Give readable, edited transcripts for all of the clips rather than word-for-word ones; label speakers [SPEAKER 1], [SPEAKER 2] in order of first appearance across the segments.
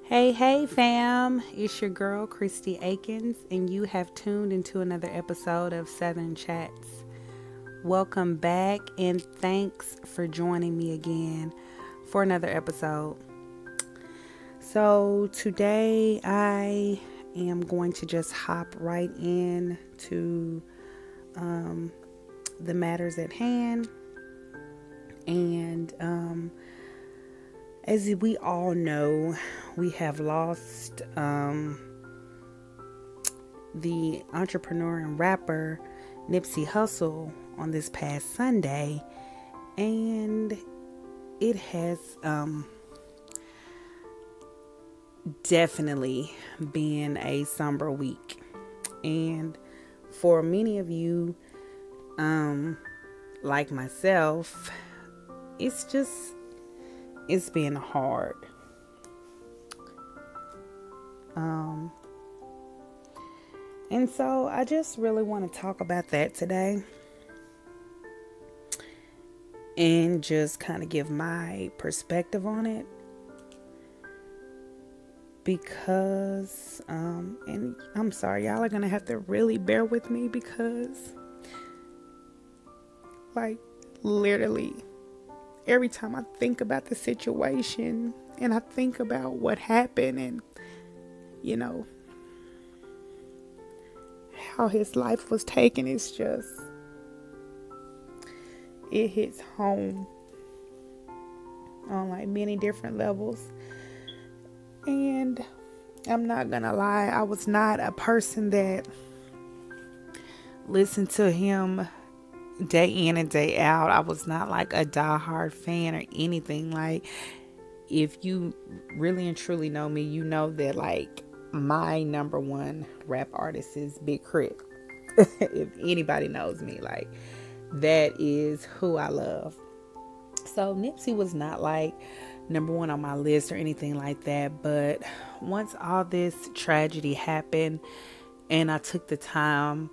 [SPEAKER 1] Hey, fam. It's your girl, Christy Akins, and you have tuned into another episode of Southern Chats. Welcome back, and thanks for joining me again for another episode. So, today I am going to just hop right in to the matters at hand. And as we all know, we have lost the entrepreneur and rapper Nipsey Hussle on this past Sunday, and it has definitely been a somber week. And for many of you, like myself, it's been hard. And so I just really want to talk about that today and just kind of give my perspective on it because, and I'm sorry, y'all are going to have to really bear with me because, like, literally every time I think about the situation and I think about what happened and, you know, how his life was taken, it hits home on like many different levels. And I'm not gonna lie, I was not a person that listened to him day in and day out. I was not like a diehard fan or anything. Like, if you really and truly know me, you know that like my number one rap artist is Big Crit. If anybody knows me, like, that is who I love. So Nipsey was not like number one on my list or anything like that. But once all this tragedy happened and I took the time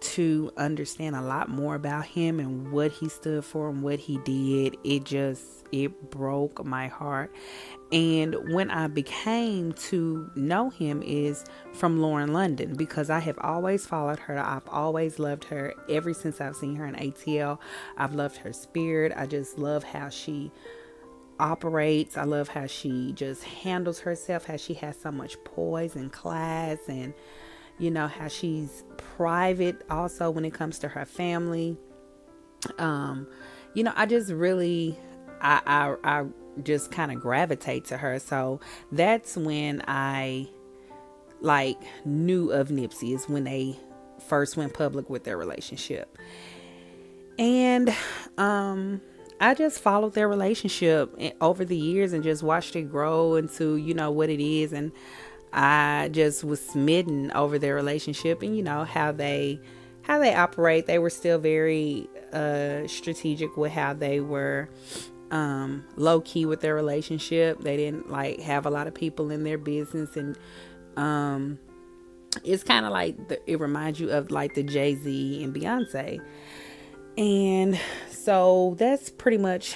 [SPEAKER 1] to understand a lot more about him and what he stood for and what he did, it broke my heart. And when I became to know him is from Lauren London, because I have always followed her. I've always loved her ever since I've seen her in ATL. I've loved her spirit. I just love how she operates. I love how she just handles herself, how she has so much poise and class, and how she's private also when it comes to her family. I just really, I just kind of gravitate to her. So that's when I like knew of Nipsey, is when they first went public with their relationship. And I just followed their relationship over the years and just watched it grow into, what it is. And I just was smitten over their relationship and, how they operate. They were still very strategic with how they were low key with their relationship. They didn't like have a lot of people in their business, and it's kind of like it reminds you of like the Jay-Z and Beyonce. And so that's pretty much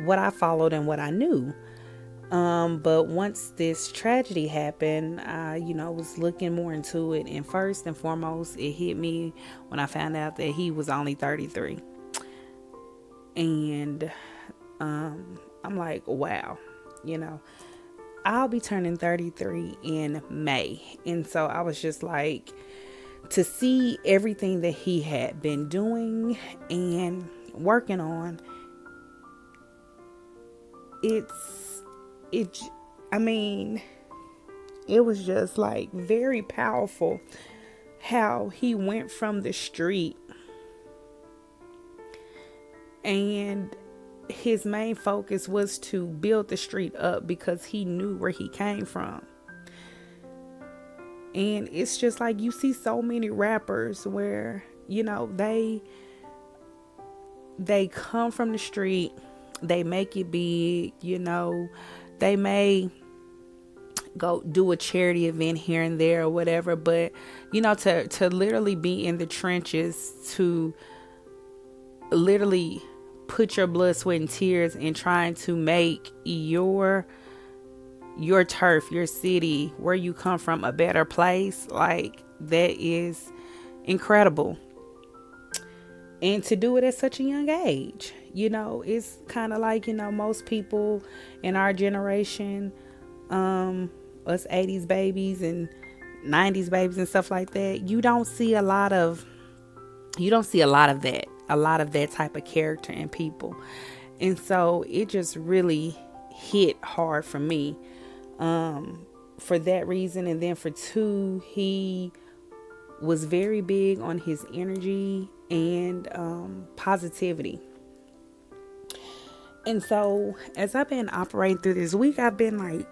[SPEAKER 1] what I followed and what I knew. But once this tragedy happened, I, was looking more into it. And first and foremost, it hit me when I found out that he was only 33. And I'm like, wow, I'll be turning 33 in May. And so I was just like, to see everything that he had been doing and working on, it was just like very powerful how he went from the street, and his main focus was to build the street up because he knew where he came from. And it's just like you see so many rappers where, they come from the street, they make it big, they may go do a charity event here and there or whatever, but to literally be in the trenches, to literally put your blood, sweat, and tears in trying to make your your turf, your city, where you come from, a better place, like that is incredible. And to do it at such a young age, it's kind of like, most people in our generation, us 80s babies and 90s babies and stuff like that, a lot of that type of character in people. And so it just really hit hard for me, for that reason. And then for two, he was very big on his energy and positivity. And so as I've been operating through this week, I've been like,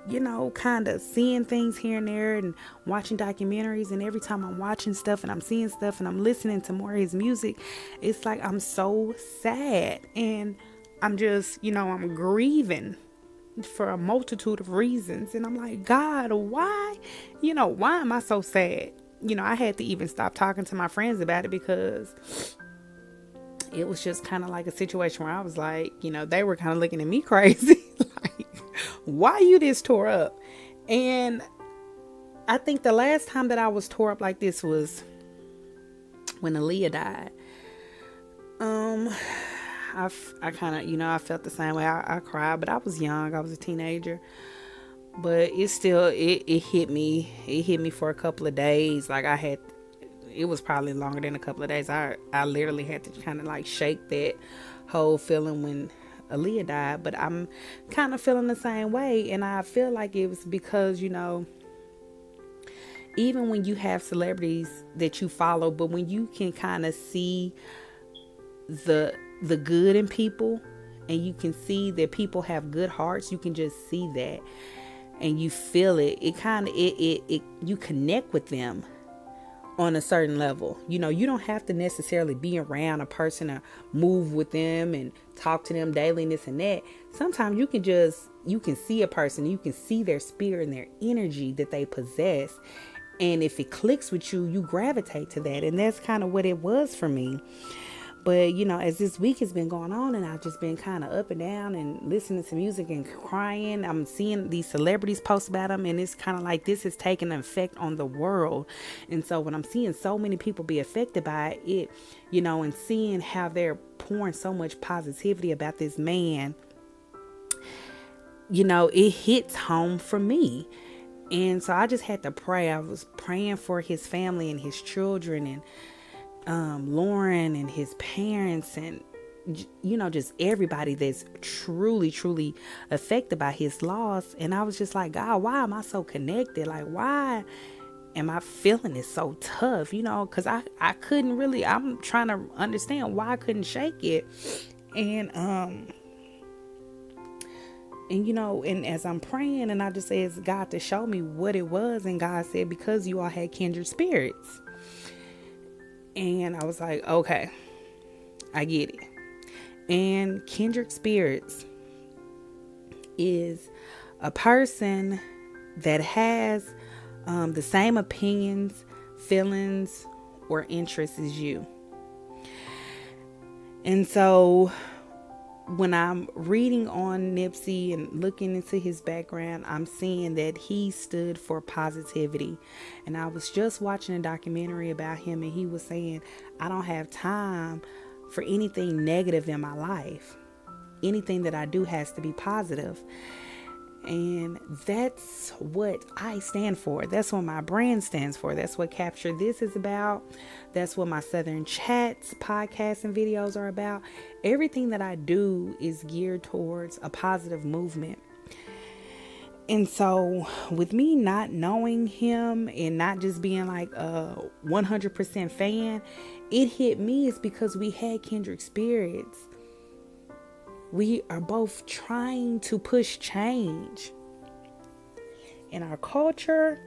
[SPEAKER 1] kind of seeing things here and there and watching documentaries. And every time I'm watching stuff and I'm seeing stuff and I'm listening to more of his music, it's like I'm so sad. And I'm just, I'm grieving for a multitude of reasons. And I'm like, God, why? Why am I so sad? I had to even stop talking to my friends about it, because it was just kind of like a situation where I was like, they were kind of looking at me crazy. Like, why you this tore up? And I think the last time that I was tore up like this was when Aaliyah died. I kind of, I felt the same way. I cried, but I was young. I was a teenager. But it hit me. It hit me for a couple of days. Like it was probably longer than a couple of days. I literally had to kind of like shake that whole feeling when Aaliyah died. But I'm kind of feeling the same way. And I feel like it was because, even when you have celebrities that you follow, but when you can kind of see the good in people, and you can see that people have good hearts, you can just see that. And you feel it. You connect with them on a certain level. You don't have to necessarily be around a person or move with them and talk to them daily and this and that. Sometimes you can see a person, you can see their spirit and their energy that they possess. And if it clicks with you, you gravitate to that. And that's kind of what it was for me. But, as this week has been going on and I've just been kind of up and down and listening to music and crying, I'm seeing these celebrities post about them, and it's kind of like this has taken an effect on the world. And so when I'm seeing so many people be affected by it, and seeing how they're pouring so much positivity about this man, it hits home for me. And so I just had to pray. I was praying for his family and his children and Lauren and his parents and, just everybody that's truly, truly affected by his loss. And I was just like, God, why am I so connected? Like, why am I feeling it so tough? Because I couldn't really, I'm trying to understand why I couldn't shake it. And as I'm praying, and I just asked God to show me what it was. And God said, because you all had kindred spirits. And I was like, okay, I get it. And kindred spirits is a person that has the same opinions, feelings, or interests as you. And so when I'm reading on Nipsey and looking into his background, I'm seeing that he stood for positivity. And I was just watching a documentary about him, and he was saying, I don't have time for anything negative in my life. Anything that I do has to be positive. And that's what I stand for. That's what my brand stands for. That's what Capture This is about. That's what my Southern Chats, podcasts, and videos are about. Everything that I do is geared towards a positive movement. And so with me not knowing him and not just being like a 100% fan, it hit me is because we had kindred spirits. We are both trying to push change in our culture,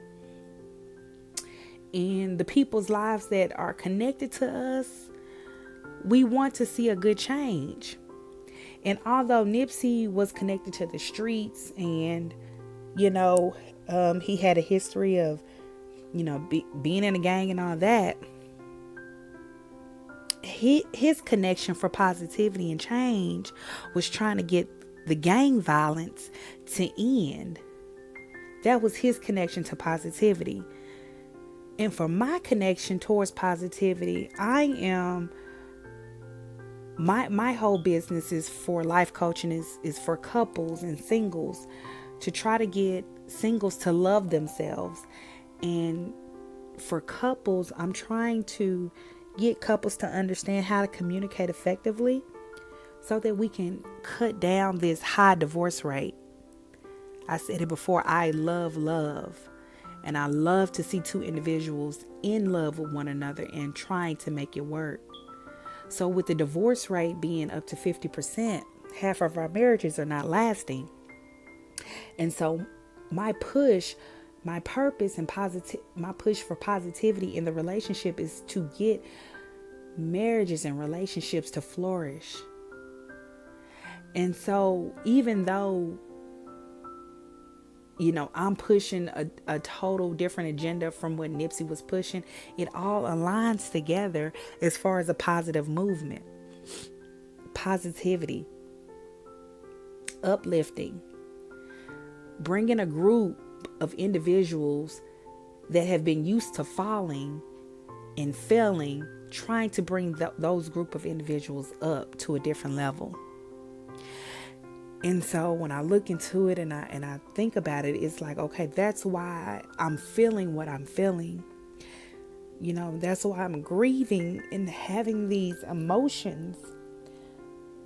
[SPEAKER 1] in the people's lives that are connected to us. We want to see a good change. And although Nipsey was connected to the streets and, he had a history of, being in a gang and all that, his connection for positivity and change was trying to get the gang violence to end. That was his connection to positivity. And for my connection towards positivity, I am my whole business is for life coaching, is for couples and singles, to try to get singles to love themselves. And for couples, I'm trying to get couples to understand how to communicate effectively so that we can cut down this high divorce rate. I said it before, I love love. And I love to see two individuals in love with one another and trying to make it work. So with the divorce rate being up to 50%, half of our marriages are not lasting. And so my push, my purpose and my push for positivity in the relationship is to get marriages and relationships to flourish. And so even though, I'm pushing a total different agenda from what Nipsey was pushing, it all aligns together as far as a positive movement. Positivity, uplifting, bringing a group of individuals that have been used to falling and failing, trying to bring those group of individuals up to a different level. And so when I look into it and I think about it, it's like, okay, that's why I'm feeling what I'm feeling. That's why I'm grieving and having these emotions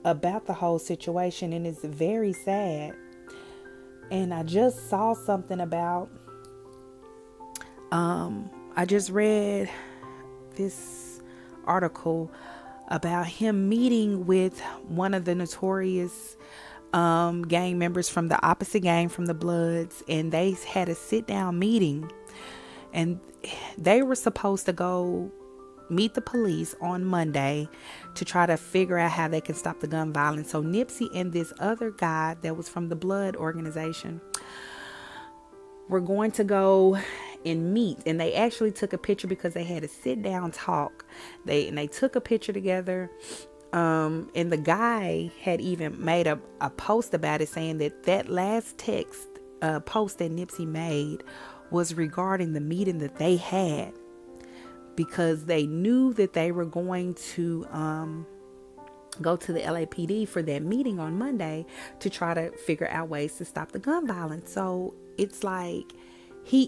[SPEAKER 1] about the whole situation. And it's very sad. And I just saw something about, I just read this article about him meeting with one of the notorious gang members from the opposite gang, from the Bloods, and they had a sit down meeting, and they were supposed to go meet the police on Monday to try to figure out how they can stop the gun violence. So Nipsey and this other guy that was from the Blood organization were going to go and meet, and they actually took a picture because they had a sit down talk. They took a picture together. And the guy had even made a post about it, saying that last text post that Nipsey made was regarding the meeting that they had, because they knew that they were going to go to the LAPD for that meeting on Monday to try to figure out ways to stop the gun violence. So it's like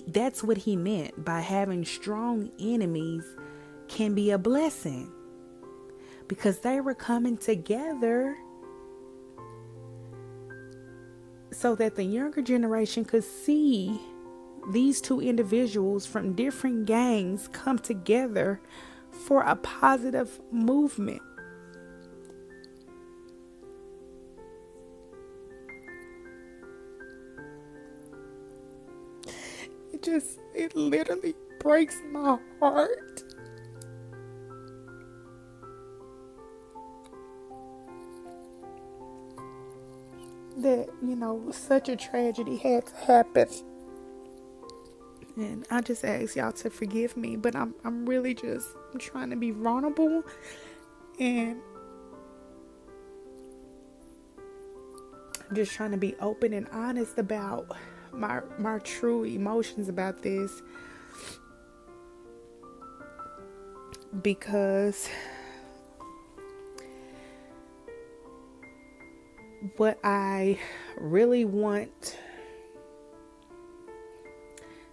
[SPEAKER 1] that's what he meant by having strong enemies can be a blessing. Because they were coming together so that the younger generation could see these two individuals from different gangs come together for a positive movement. It literally breaks my heart. That, such a tragedy had to happen. And I just ask y'all to forgive me, but I'm really I'm trying to be vulnerable, and I'm just trying to be open and honest about my true emotions about this, because what I really want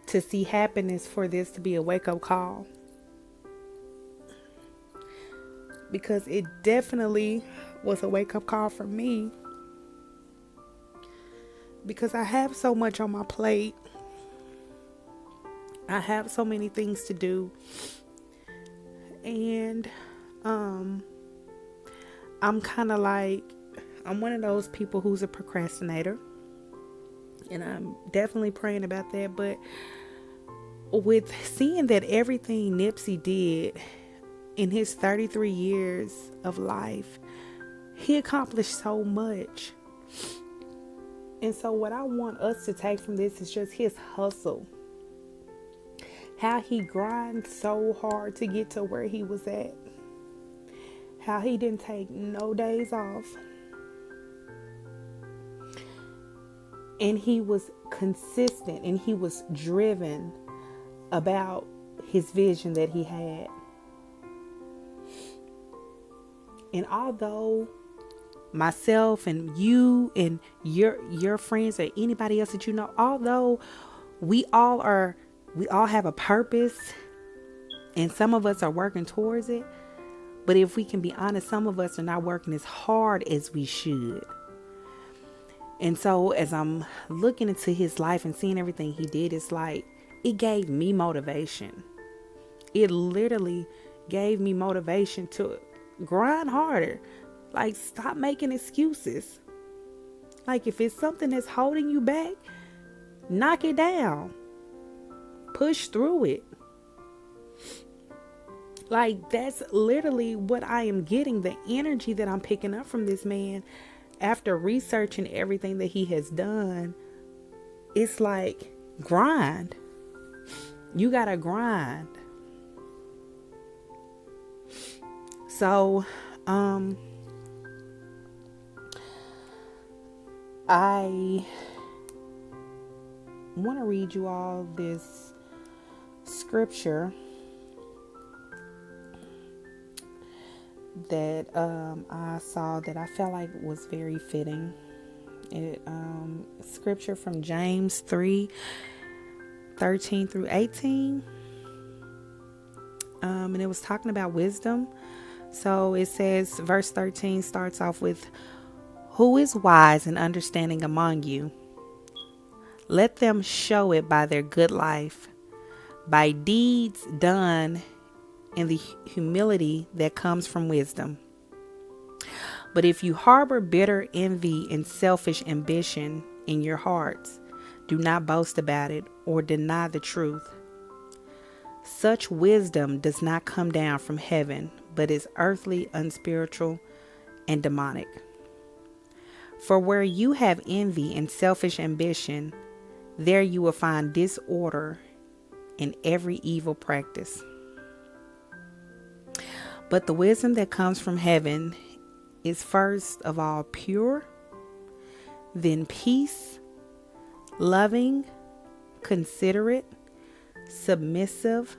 [SPEAKER 1] to see happen is for this to be a wake-up call, because it definitely was a wake-up call for me, because I have so much on my plate. I have so many things to do, and I'm kind of like, I'm one of those people who's a procrastinator, and I'm definitely praying about that. But with seeing that everything Nipsey did in his 33 years of life, he accomplished so much. And so what I want us to take from this is just his hustle. How he grinded so hard to get to where he was at. How he didn't take no days off. And he was consistent and he was driven about his vision that he had. And although myself and you and your friends or anybody else that you know, although we all have a purpose and some of us are working towards it, but if we can be honest, some of us are not working as hard as we should. And so as I'm looking into his life and seeing everything he did, it's like it gave me motivation. It literally gave me motivation to grind harder. Like, stop making excuses. Like, if it's something that's holding you back, knock it down. Push through it. Like, that's literally what I am getting. The energy that I'm picking up from this man after researching everything that he has done. It's like, grind. You gotta grind. So, I want to read you all this scripture that I saw that I felt like was very fitting. It scripture from James 3:13 through 18. And it was talking about wisdom. So it says, verse 13 starts off with, "Who is wise and understanding among you? Let them show it by their good life, by deeds done in the humility that comes from wisdom. But if you harbor bitter envy and selfish ambition in your hearts, do not boast about it or deny the truth. Such wisdom does not come down from heaven, but is earthly, unspiritual, and demonic. For where you have envy and selfish ambition, there you will find disorder in every evil practice. But the wisdom that comes from heaven is first of all pure, then peace, loving, considerate, submissive,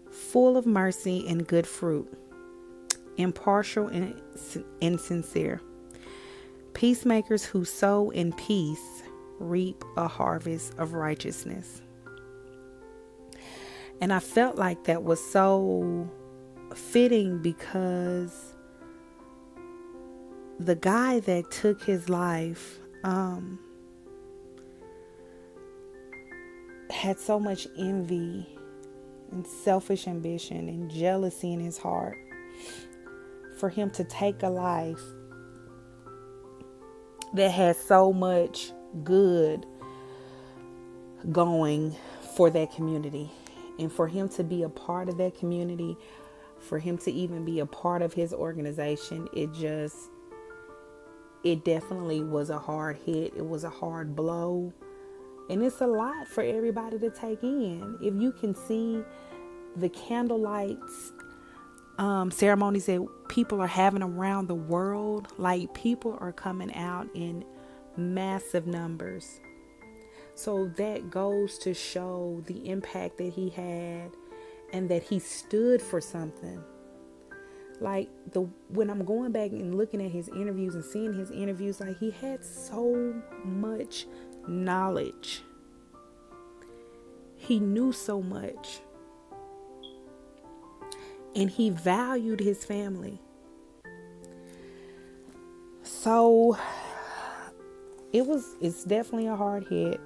[SPEAKER 1] full of mercy and good fruit, impartial and sincere. Peacemakers who sow in peace reap a harvest of righteousness." And I felt like that was so fitting because the guy that took his life had so much envy and selfish ambition and jealousy in his heart. For him to take a life that has so much good going for that community, and for him to be a part of that community, for him to even be a part of his organization, it definitely was a hard hit. It was a hard blow. And it's a lot for everybody to take in. If you can see the candlelight ceremonies that people are having around the world, like people are coming out in massive numbers. So that goes to show the impact that he had and that he stood for something. Like when I'm going back and looking at his interviews and seeing his interviews, like he had so much knowledge. He knew so much. And he valued his family. So it's definitely a hard hit.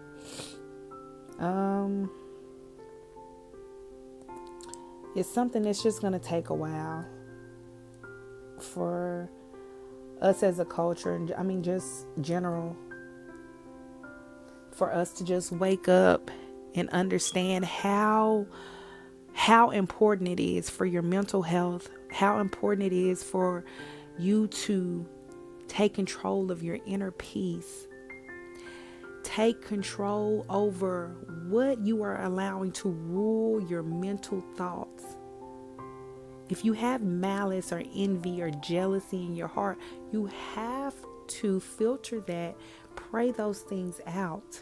[SPEAKER 1] It's something that's just going to take a while for us as a culture, and I mean just general, for us to just wake up and understand how important it is for your mental health, how important it is for you to take control of your inner peace. Take control over what you are allowing to rule your mental thoughts. If you have malice or envy or jealousy in your heart, you have to filter that, pray those things out.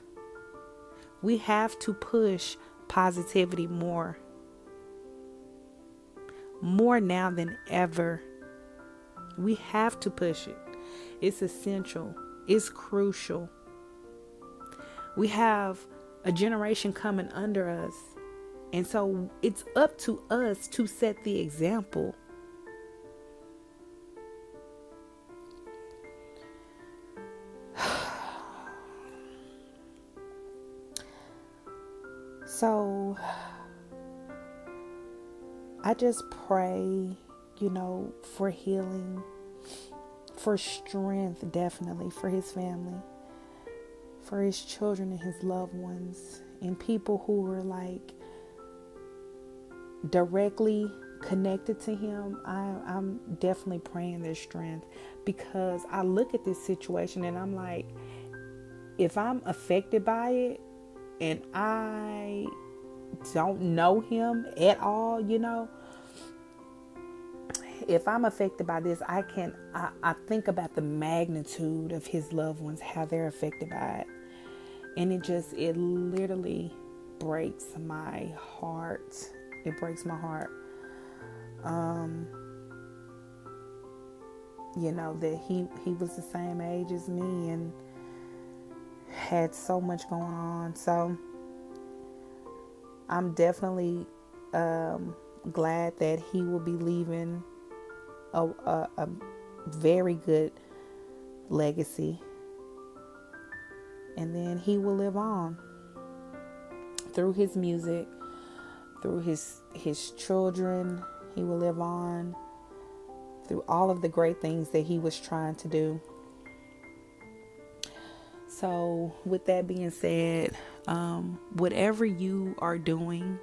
[SPEAKER 1] We have to push positivity more now than ever. We have to push it. It's essential. It's crucial. We have a generation coming under us. And so it's up to us to set the example. So I just pray, for healing, for strength, definitely, for his family, for his children and his loved ones, and people who were like directly connected to him. I'm definitely praying their strength, because I look at this situation and I'm like, if I'm affected by it and I don't know him at all, if I'm affected by this, I think about the magnitude of his loved ones, how they're affected by it. And it literally breaks my heart. It breaks my heart. That he was the same age as me and had so much going on. So I'm definitely glad that he will be leaving a very good legacy, and then he will live on through his music, through his children. He will live on through all of the great things that he was trying to do. So with that being said, whatever you are doing,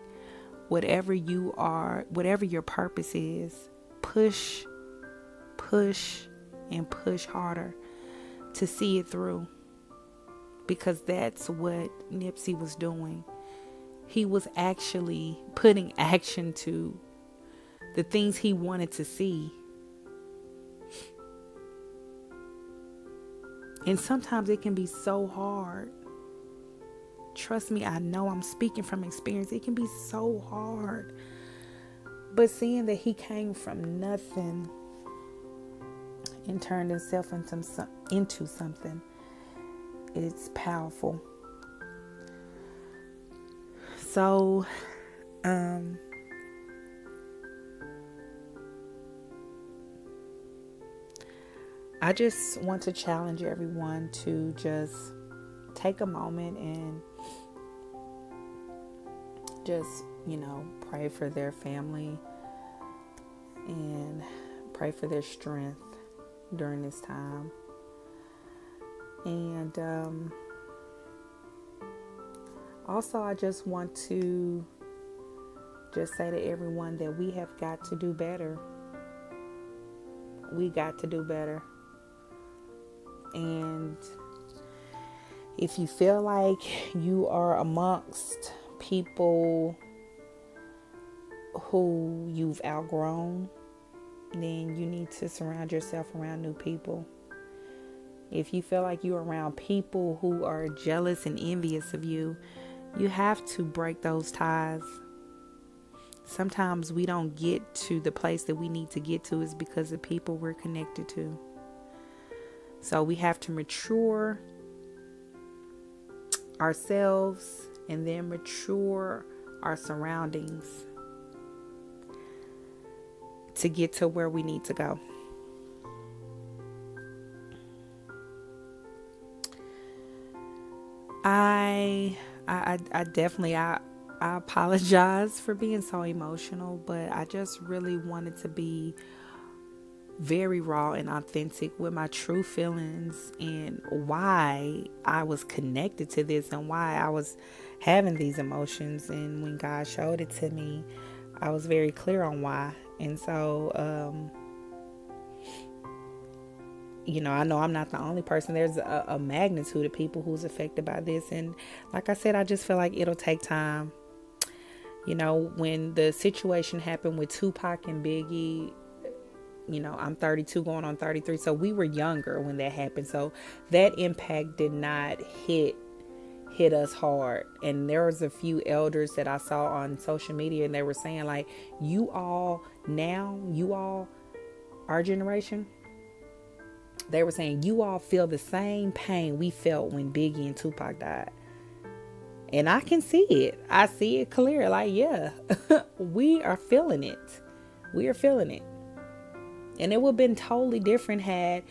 [SPEAKER 1] whatever your purpose is, push and push harder to see it through, because that's what Nipsey was doing. He was actually putting action to the things he wanted to see. And sometimes it can be so hard. Trust me, I know, I'm speaking from experience. It can be so hard. But seeing that he came from nothing and turned himself into something, it's powerful. So, I just want to challenge everyone to just take a moment and just, pray for their family and pray for their strength during this time. And also, I just want to just say to everyone that we have got to do better. We got to do better. And if you feel like you are amongst people who you've outgrown, then you need to surround yourself around new people. If you feel like you're around people who are jealous and envious of you, you have to break those ties. Sometimes we don't get to the place that we need to get to is because of people we're connected to. So we have to mature ourselves and then mature our surroundings to get to where we need to go. I definitely I apologize for being so emotional, but I just really wanted to be very raw and authentic with my true feelings and why I was connected to this and why I was having these emotions. And when God showed it to me, I was very clear on why. And so, I know I'm not the only person. There's a magnitude of people who's affected by this. And like I said, I just feel like it'll take time. When the situation happened with Tupac and Biggie, I'm 32 going on 33. So we were younger when that happened. So that impact did not hit us hard. And there was a few elders that I saw on social media, and they were saying like, you all, our generation, they were saying you all feel the same pain we felt when Biggie and Tupac died. And I can see it. I see it clear. Like, yeah, we are feeling it. We are feeling it. And it would have been totally different had,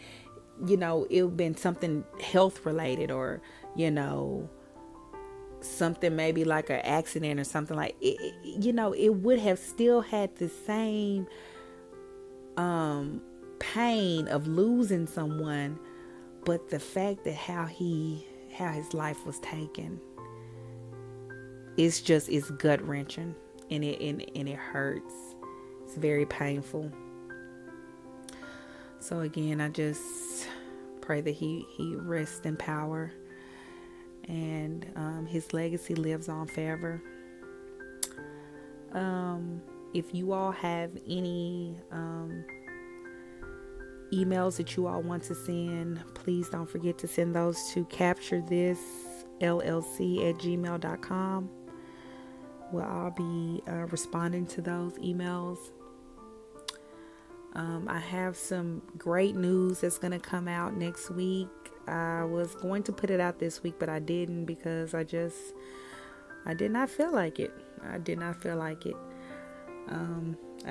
[SPEAKER 1] it would been something health related, or, something maybe like an accident or something like it. It would have still had the same pain of losing someone, but the fact that how his life was taken, it's gut wrenching, and it hurts. It's very painful. So again, I just pray that he rests in power, and his legacy lives on forever. If you all have any emails that you all want to send, please don't forget to send those to capturethisllc@gmail.com. I'll be responding to those emails. I have some great news that's going to come out next week. I was going to put it out this week, but I didn't, because I did not feel like it. I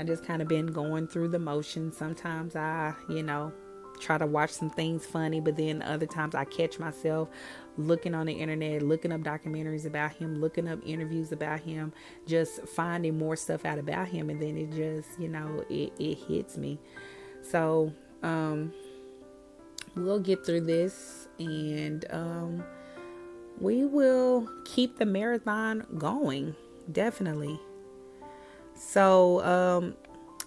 [SPEAKER 1] just kind of been going through the motions. Sometimes I, try to watch some things funny, but then other times I catch myself looking on the internet, looking up documentaries about him, looking up interviews about him, just finding more stuff out about him, and then it just, it hits me. So we'll get through this, and we will keep the marathon going, definitely. So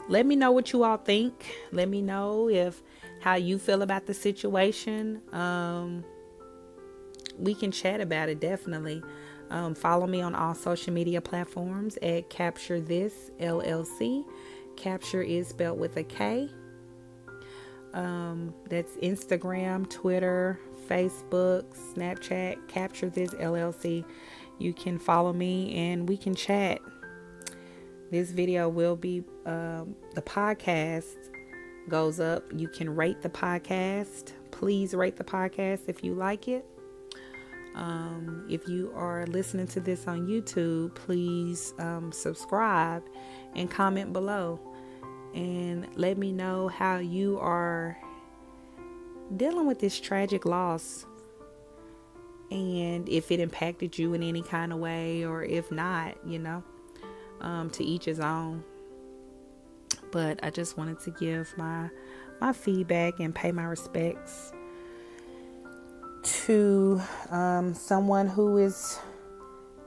[SPEAKER 1] let me know what you all think. Let me know how you feel about the situation. We can chat about it, definitely. Follow me on all social media platforms at Capture This LLC. Capture is spelled with a K. That's Instagram, Twitter, Facebook, Snapchat, Capture This LLC. You can follow me and we can chat. This video will be, the podcast goes up. You can rate the podcast. Please rate the podcast if you like it. If you are listening to this on YouTube, please subscribe and comment below, and let me know how you are dealing with this tragic loss, and if it impacted you in any kind of way, or if not, to each his own. But I just wanted to give my feedback and pay my respects to someone who is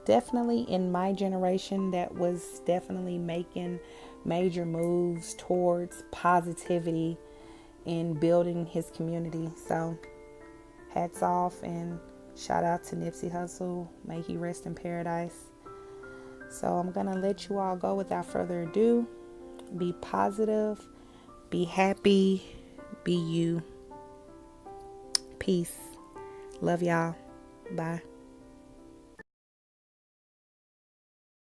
[SPEAKER 1] definitely in my generation, that was definitely making major moves towards positivity in building his community. So hats off and shout out to Nipsey Hussle. May he rest in paradise. So I'm going to let you all go without further ado. Be positive, be happy, be you. Peace. Love y'all. Bye.